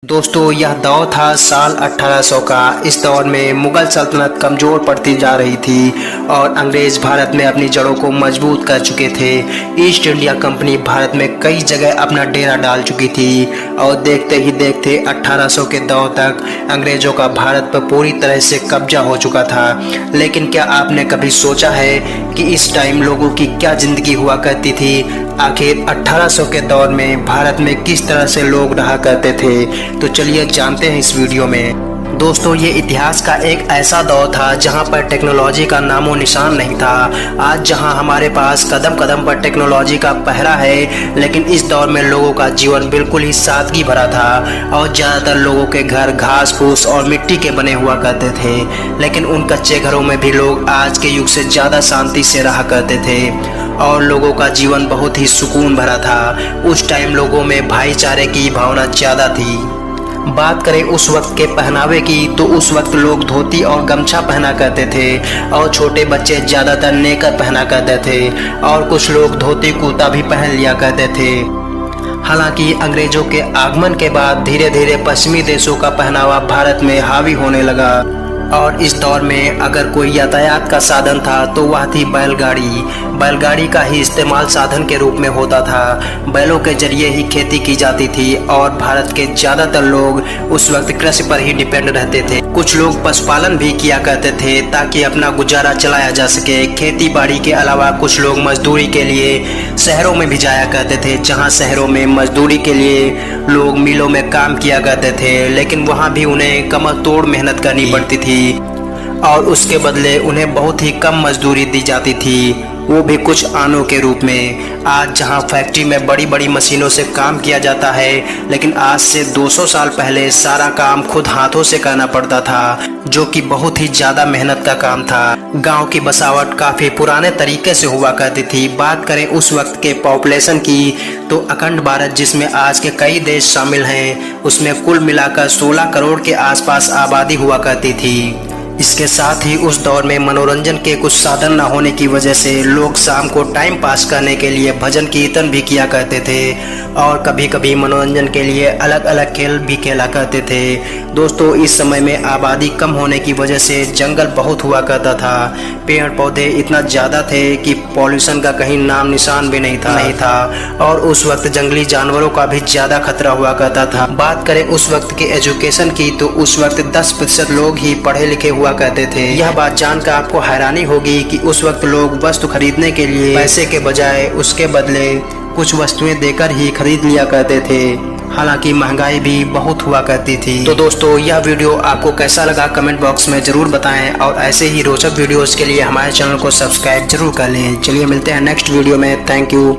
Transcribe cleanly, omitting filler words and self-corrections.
दोस्तों यह दौर था साल 1800 का। इस दौर में मुगल सल्तनत कमज़ोर पड़ती जा रही थी और अंग्रेज़ भारत में अपनी जड़ों को मजबूत कर चुके थे। ईस्ट इंडिया कंपनी भारत में कई जगह अपना डेरा डाल चुकी थी और देखते ही देखते 1800 के दौर तक अंग्रेज़ों का भारत पर पूरी तरह से कब्जा हो चुका था। लेकिन क्या आपने कभी सोचा है कि इस टाइम लोगों की क्या ज़िंदगी हुआ करती थी? आखिर 1800 के दौर में भारत में किस तरह से लोग रहा करते थे? तो चलिए जानते हैं इस वीडियो में। दोस्तों ये इतिहास का एक ऐसा दौर था जहां पर टेक्नोलॉजी का नामो निशान नहीं था। आज जहां हमारे पास कदम कदम पर टेक्नोलॉजी का पहरा है, लेकिन इस दौर में लोगों का जीवन बिल्कुल ही सादगी भरा था और ज़्यादातर लोगों के घर घास फूस और मिट्टी के बने हुआ करते थे। लेकिन उन कच्चे घरों में भी लोग आज के युग से ज़्यादा शांति से रहा करते थे और लोगों का जीवन बहुत ही सुकून भरा था। उस टाइम लोगों में भाईचारे की भावना ज़्यादा थी। बात करें उस वक्त के पहनावे की, तो उस वक्त लोग धोती और गमछा पहना करते थे और छोटे बच्चे ज़्यादातर नेकर पहना करते थे और कुछ लोग धोती कुर्ता भी पहन लिया करते थे। हालांकि अंग्रेजों के आगमन के बाद धीरे धीरे पश्चिमी देशों का पहनावा भारत में हावी होने लगा और इस दौर में अगर कोई यातायात का साधन था तो वह थी बैलगाड़ी। बैलगाड़ी का ही इस्तेमाल साधन के रूप में होता था। बैलों के जरिए ही खेती की जाती थी और भारत के ज़्यादातर लोग उस वक्त कृषि पर ही डिपेंड रहते थे। कुछ लोग पशुपालन भी किया करते थे ताकि अपना गुजारा चलाया जा सके। खेती बाड़ी के अलावा कुछ लोग मजदूरी के लिए शहरों में भी जाया करते थे, जहाँ शहरों में मजदूरी के लिए लोग मिलों में काम किया करते थे, लेकिन वहाँ भी उन्हें कमर तोड़ मेहनत करनी पड़ती थी और उसके बदले उन्हें बहुत ही कम मजदूरी दी जाती थी, वो भी कुछ आनों के रूप में। आज जहां फैक्ट्री में बड़ी बड़ी मशीनों से काम किया जाता है, लेकिन आज से 200 साल पहले सारा काम खुद हाथों से करना पड़ता था, जो कि बहुत ही ज़्यादा मेहनत का काम था। गांव की बसावट काफ़ी पुराने तरीके से हुआ करती थी। बात करें उस वक्त के पॉपुलेशन की, तो अखंड भारत जिसमें आज के कई देश शामिल हैं, उसमें कुल मिलाकर 16 करोड़ के आसपास आबादी हुआ करती थी। इसके साथ ही उस दौर में मनोरंजन के कुछ साधन न होने की वजह से लोग शाम को टाइम पास करने के लिए भजन कीर्तन भी किया करते थे और कभी कभी मनोरंजन के लिए अलग अलग खेल भी खेला करते थे। दोस्तों इस समय में आबादी कम होने की वजह से जंगल बहुत हुआ करता था। पेड़ पौधे इतना ज़्यादा थे कि पॉल्यूशन का कहीं नाम निशान भी नहीं था और उस वक्त जंगली जानवरों का भी ज़्यादा खतरा हुआ करता था। बात करें उस वक्त के एजुकेशन की, तो उस वक्त 10% लोग ही पढ़े लिखे हुआ कहते थे। यह बात जानकर आपको हैरानी होगी कि उस वक्त लोग वस्तु खरीदने के लिए पैसे के बजाय उसके बदले कुछ वस्तुएं देकर ही खरीद लिया करते थे। हालांकि महंगाई भी बहुत हुआ करती थी। तो दोस्तों यह वीडियो आपको कैसा लगा कमेंट बॉक्स में जरूर बताएं और ऐसे ही रोचक वीडियोस के लिए हमारे चैनल को सब्सक्राइब जरूर कर लें। चलिए मिलते हैं नेक्स्ट वीडियो में। Thank you.